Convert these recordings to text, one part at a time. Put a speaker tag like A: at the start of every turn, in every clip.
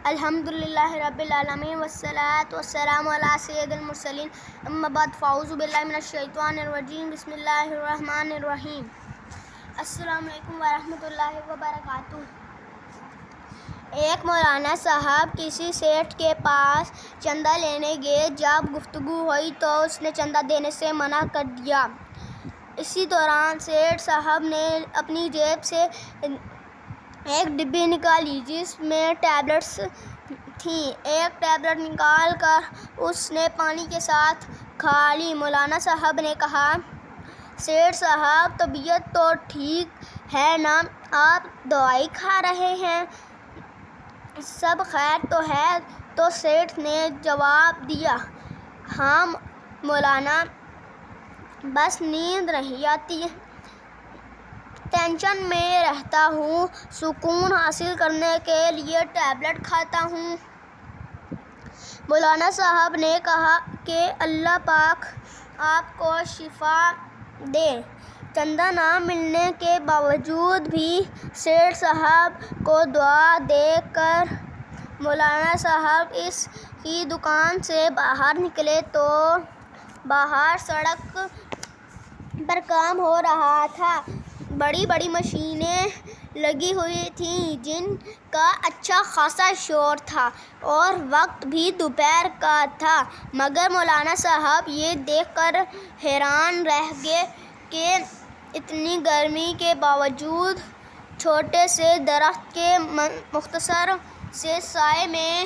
A: الحمدللہ رب العالمین والصلاة والسلام علی سید المرسلین اما بعد فاعوذ باللہ من الشیطان الرجیم بسم اللہ الرحمن الرحیم۔ السلام علیکم ورحمۃ اللہ وبرکاتہ۔ ایک مولانا صاحب کسی سیٹھ کے پاس چندہ لینے گئے۔ جب گفتگو ہوئی تو اس نے چندہ دینے سے منع کر دیا۔ اسی دوران سیٹھ صاحب نے اپنی جیب سے ایک ڈبی نکالی جس میں ٹیبلٹس تھیں۔ ایک ٹیبلٹ نکال کر اس نے پانی کے ساتھ کھا لی۔ مولانا صاحب نے کہا، سیٹھ صاحب طبیعت تو ٹھیک ہے نا؟ آپ دوائی کھا رہے ہیں، سب خیر تو ہے؟ تو سیٹھ نے جواب دیا، ہاں مولانا، بس نیند نہیں آتی، ٹینشن میں رہتا ہوں، سکون حاصل کرنے کے لیے ٹیبلٹ کھاتا ہوں۔ مولانا صاحب نے کہا کہ اللہ پاک آپ کو شفا دے۔ چندہ نہ ملنے کے باوجود بھی سیٹھ صاحب کو دعا دے کر مولانا صاحب اس کی دکان سے باہر نکلے تو باہر سڑک پر کام ہو رہا تھا۔ بڑی بڑی مشینیں لگی ہوئی تھیں جن کا اچھا خاصا شور تھا اور وقت بھی دوپہر کا تھا، مگر مولانا صاحب یہ دیکھ کر حیران رہ گئے کہ اتنی گرمی کے باوجود چھوٹے سے درخت کے مختصر سے سائے میں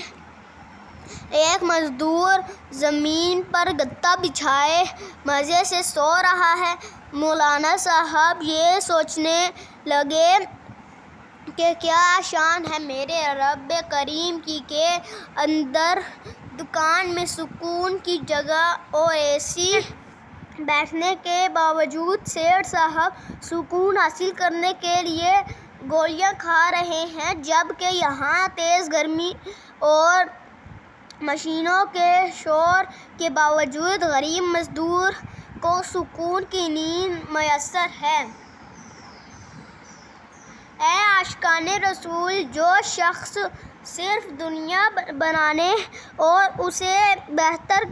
A: ایک مزدور زمین پر گدا بچھائے مزے سے سو رہا ہے۔ مولانا صاحب یہ سوچنے لگے کہ کیا شان ہے میرے رب کریم کی کہ اندر دکان میں سکون کی جگہ اور اے سی بیٹھنے کے باوجود سیٹھ صاحب سکون حاصل کرنے کے لیے گولیاں کھا رہے ہیں، جبکہ یہاں تیز گرمی اور مشینوں کے شور کے باوجود غریب مزدور کو سکون کی نیند میسر ہے۔ اے عاشقان رسول، جو شخص صرف دنیا بنانے اور اسے بہتر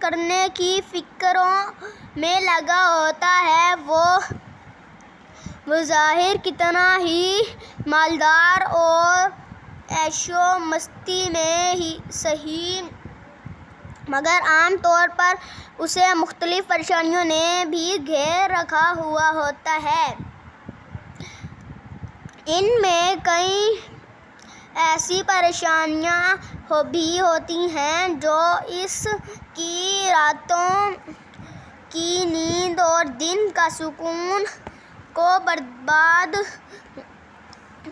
A: کرنے کی فکروں میں لگا ہوتا ہے وہ بظاہر کتنا ہی مالدار اور عیش و مستی میں سہی مگر عام طور پر اسے مختلف پریشانیوں نے بھی گھیر رکھا ہوا ہوتا ہے۔ ان میں کئی ایسی پریشانیاں بھی ہوتی ہیں جو اس کی راتوں کی نیند اور دن کا سکون کو برباد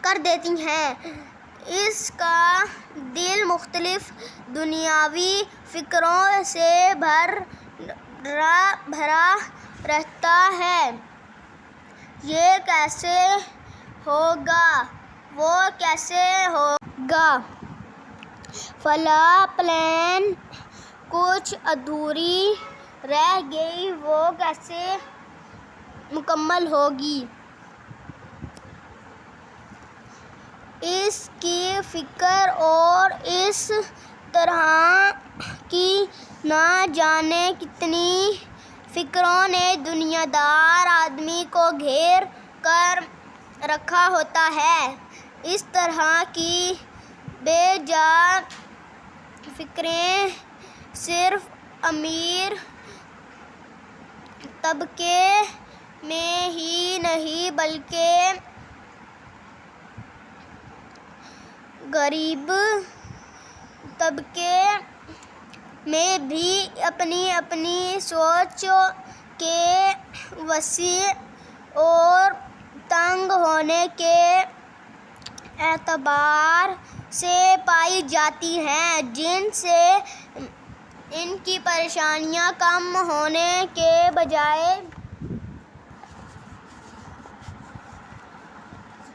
A: کر دیتی ہیں۔ اس کا دل مختلف دنیاوی فکروں سے بھرا رہتا ہے، یہ کیسے ہوگا، وہ کیسے ہوگا، فلاں پلان کچھ ادھوری رہ گئی، وہ کیسے مکمل ہوگی، اس کی فکر اور اس طرح کی نہ جانے کتنی فکروں نے دنیا دار آدمی کو گھیر کر رکھا ہوتا ہے۔ اس طرح کی بے جا فکریں صرف امیر طبقے میں ہی نہیں بلکہ غریب طبقے میں بھی اپنی اپنی سوچ کے وسیع اور تنگ ہونے کے اعتبار سے پائی جاتی ہیں، جن سے ان کی پریشانیاں کم ہونے کے بجائے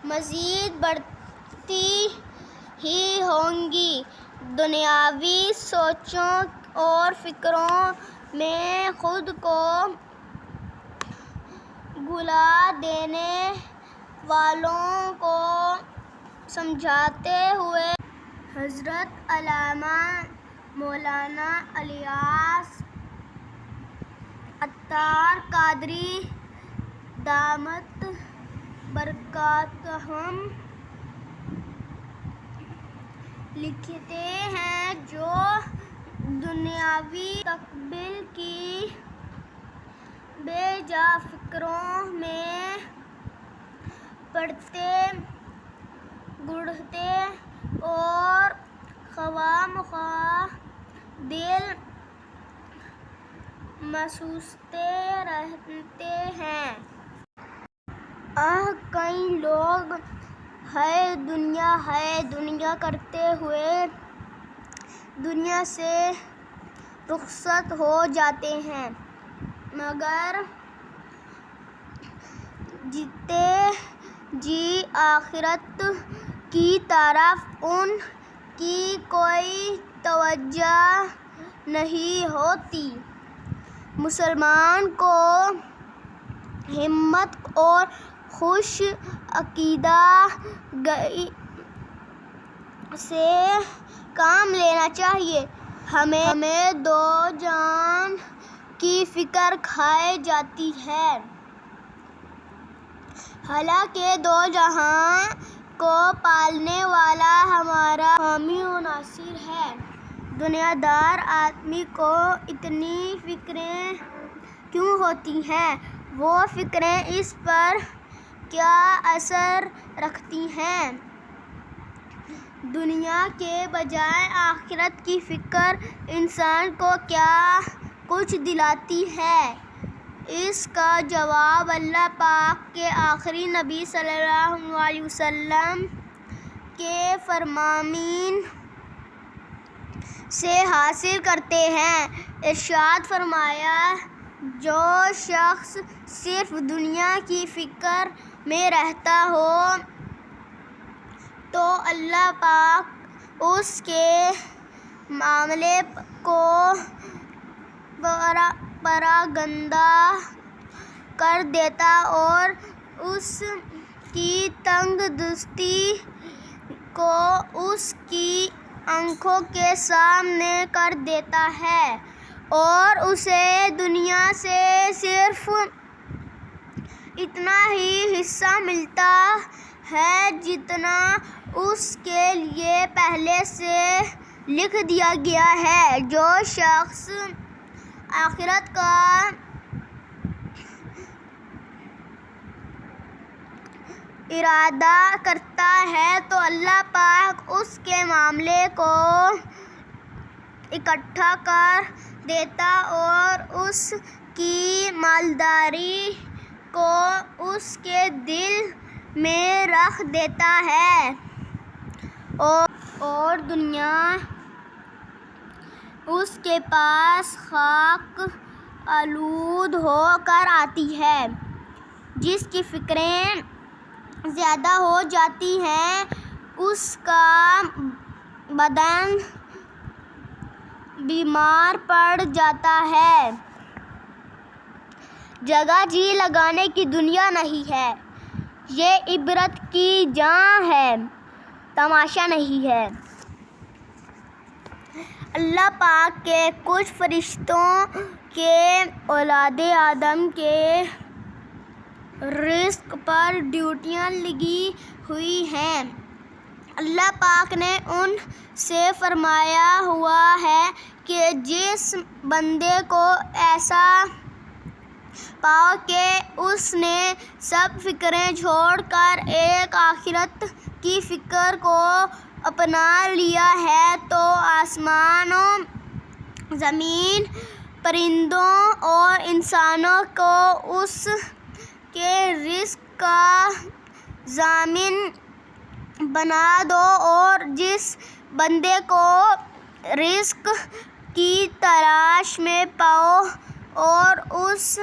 A: مزید بڑھتی ہی ہوں گی۔ دنیاوی سوچوں اور فکروں میں خود کو بھلا دینے والوں کو سمجھاتے ہوئے حضرت علامہ مولانا الیاس عطار قادری دامت برکاتہم لکھتے ہیں، جو دنیاوی تقبل کی بے جا فکروں میں پڑتے گڑھتے اور خواہ مخواہ دل مسوستے رہتے ہیں۔ کئی لوگ ہے دنیا کرتے ہوئے دنیا سے رخصت ہو جاتے ہیں، مگر جیتے جی آخرت کی طرف ان کی کوئی توجہ نہیں ہوتی۔ مسلمان کو ہمت اور خوش عقیدگی سے کام لینا چاہیے۔ ہمیں دو جہان کی فکر کھائی جاتی ہے، حالانکہ دو جہان کو پالنے والا ہمارا حامی و ناصر ہے۔ دنیا دار آدمی کو اتنی فکریں کیوں ہوتی ہیں؟ وہ فکریں اس پر کیا اثر رکھتی ہیں؟ دنیا کے بجائے آخرت کی فکر انسان کو کیا کچھ دلاتی ہے؟ اس کا جواب اللہ پاک کے آخری نبی صلی اللہ علیہ وسلم کے فرامین سے حاصل کرتے ہیں۔ ارشاد فرمایا، جو شخص صرف دنیا کی فکر میں رہتا ہو تو اللہ پاک اس کے معاملے کو پراگندہ کر دیتا اور اس کی تنگ دستی کو اس کی آنکھوں کے سامنے کر دیتا ہے، اور اسے دنیا سے صرف اتنا ہی حصہ ملتا ہے جتنا اس کے لیے پہلے سے لکھ دیا گیا ہے۔ جو شخص آخرت کا ارادہ کرتا ہے تو اللہ پاک اس کے معاملے کو اکٹھا کر دیتا اور اس کی مالداری کو اس کے دل میں رکھ دیتا ہے، اور دنیا اس کے پاس خاک آلود ہو کر آتی ہے۔ جس کی فکریں زیادہ ہو جاتی ہیں اس کا بدن بیمار پڑ جاتا ہے۔ جگہ جی لگانے کی دنیا نہیں ہے، یہ عبرت کی جا ہے، تماشا نہیں ہے۔ اللہ پاک کے کچھ فرشتوں کے اولاد آدم کے رزق پر ڈیوٹیاں لگی ہوئی ہیں۔ اللہ پاک نے ان سے فرمایا ہوا ہے کہ جس بندے کو ایسا پاؤ کہ اس نے سب فکریں چھوڑ کر ایک آخرت کی فکر کو اپنا لیا ہے تو آسمانوں، زمین، پرندوں اور انسانوں کو اس کے رزق کا ضامن بنا دو، اور جس بندے کو رزق کی تلاش میں پاؤ اور اس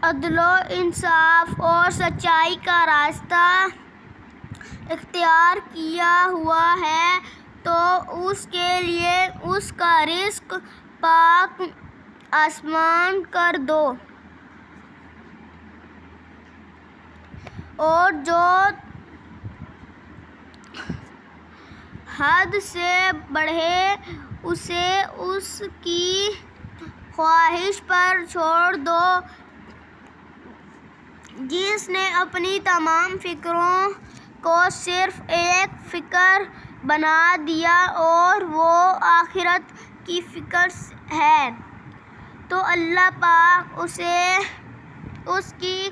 A: عدل و انصاف اور سچائی کا راستہ اختیار کیا ہوا ہے تو اس کے لیے اس کا رزق پاک آسمان کر دو، اور جو حد سے بڑھے اسے اس کی خواہش پر چھوڑ دو۔ جس نے اپنی تمام فکروں کو صرف ایک فکر بنا دیا اور وہ آخرت کی فکر ہے، تو اللہ پاک اسے اس کی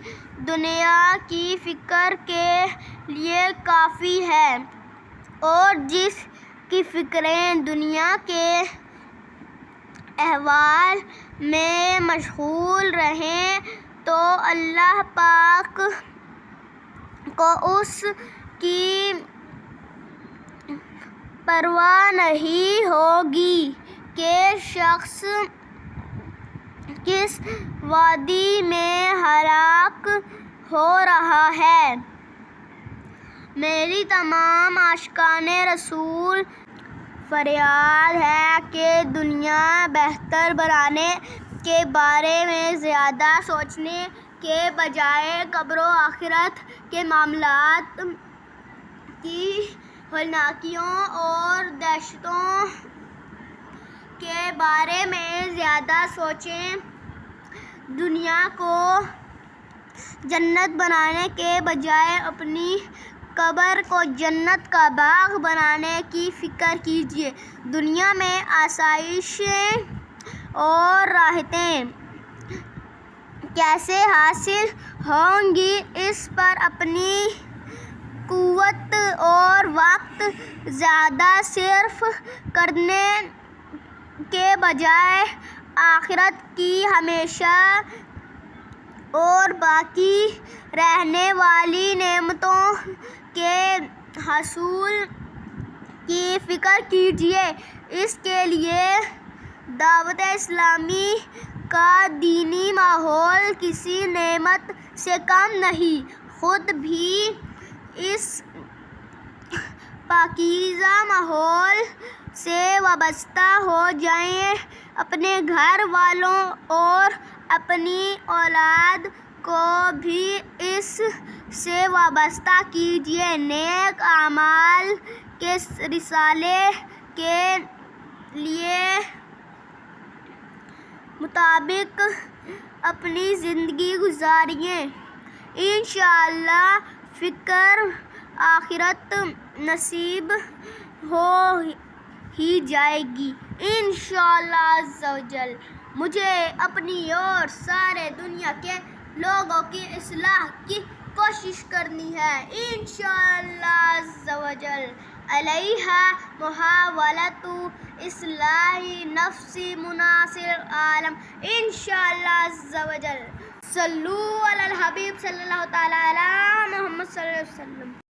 A: دنیا کی فکر کے لیے کافی ہے، اور جس کی فکریں دنیا کے احوال میں مشغول رہیں تو اللہ پاک کو اس کی پرواہ نہیں ہوگی کہ شخص کس وادی میں ہلاک ہو رہا ہے۔ میری تمام عاشقان رسول فریاد ہے کہ دنیا بہتر بنانے کے بارے میں زیادہ سوچنے کے بجائے قبر و آخرت کے معاملات کی ہولناکیوں اور دہشتوں کے بارے میں زیادہ سوچیں۔ دنیا کو جنت بنانے کے بجائے اپنی قبر کو جنت کا باغ بنانے کی فکر کیجیے۔ دنیا میں آسائشیں اور راحتیں کیسے حاصل ہوں گی، اس پر اپنی قوت اور وقت زیادہ صرف کرنے کے بجائے آخرت کی ہمیشہ اور باقی رہنے والی نعمتوں کے حصول کی فکر کیجیے۔ اس کے لیے دعوت اسلامی کا دینی ماحول کسی نعمت سے کم نہیں۔ خود بھی اس پاکیزہ ماحول سے وابستہ ہو جائیں، اپنے گھر والوں اور اپنی اولاد کو بھی اس سے وابستہ کیجیے۔ نیک اعمال کے رسالے کے مطابق اپنی زندگی گزاریے، انشاءاللہ فکر آخرت نصیب ہو ہی جائے گی انشاءاللہ عز و جل۔ مجھے اپنی اور سارے دنیا کے لوگوں کی اصلاح کی کوشش کرنی ہے انشاءاللہ عز و جل۔ علیہ محاولۃ اصلاح نفس مناصر العالم انشاءاللہ عز و جل۔ صلو علی الحبیب صلی اللہ تعالی علی محمد صلی اللہ علیہ وسلم۔